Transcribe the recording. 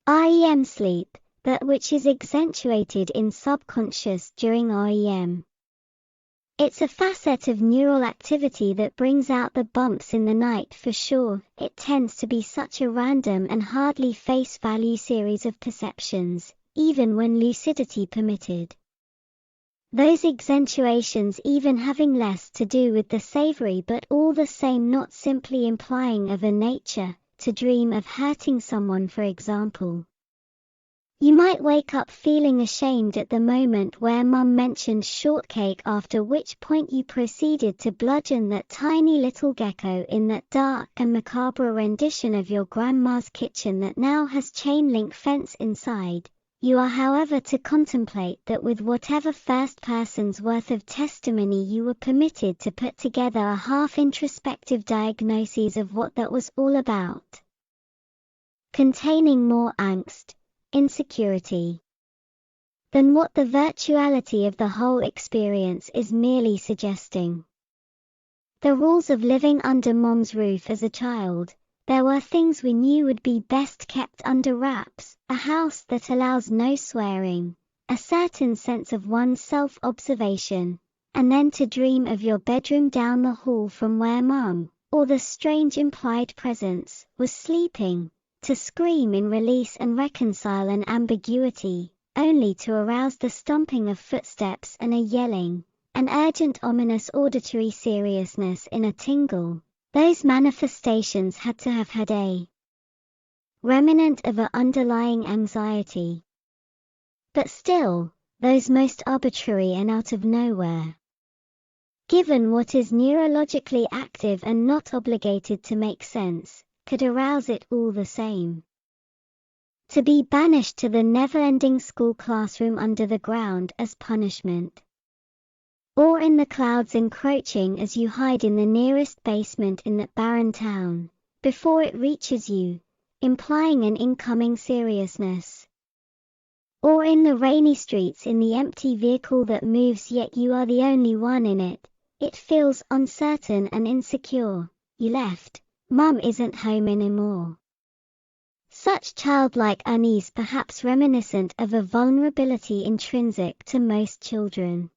REM sleep, but which is accentuated in subconscious during REM. It's a facet of neural activity that brings out the bumps in the night for sure. It tends to be such a random and hardly face value series of perceptions, even when lucidity permitted. Those accentuations even having less to do with the savory but all the same not simply implying of a nature, to dream of hurting someone for example. You might wake up feeling ashamed at the moment where Mum mentioned shortcake, after which point you proceeded to bludgeon that tiny little gecko in that dark and macabre rendition of your grandma's kitchen that now has chain link fence inside. You are however to contemplate that with whatever first person's worth of testimony you were permitted to put together a half-introspective diagnosis of what that was all about. Containing more angst, insecurity, than what the virtuality of the whole experience is merely suggesting. The rules of living under Mom's roof as a child, there were things we knew would be best kept under wraps, a house that allows no swearing, a certain sense of one's self-observation, and then to dream of your bedroom down the hall from where Mum, or the strange implied presence, was sleeping, to scream in release and reconcile an ambiguity, only to arouse the stomping of footsteps and a yelling, an urgent ominous auditory seriousness in a tingle. Those manifestations had to have had a remnant of an underlying anxiety. But still, those most arbitrary and out of nowhere. Given what is neurologically active and not obligated to make sense, could arouse it all the same. To be banished to the never-ending school classroom under the ground as punishment. Or in the clouds encroaching as you hide in the nearest basement in that barren town, before it reaches you, implying an incoming seriousness. Or in the rainy streets in the empty vehicle that moves yet you are the only one in it, it feels uncertain and insecure. You left, Mum isn't home anymore. Such childlike unease perhaps reminiscent of a vulnerability intrinsic to most children.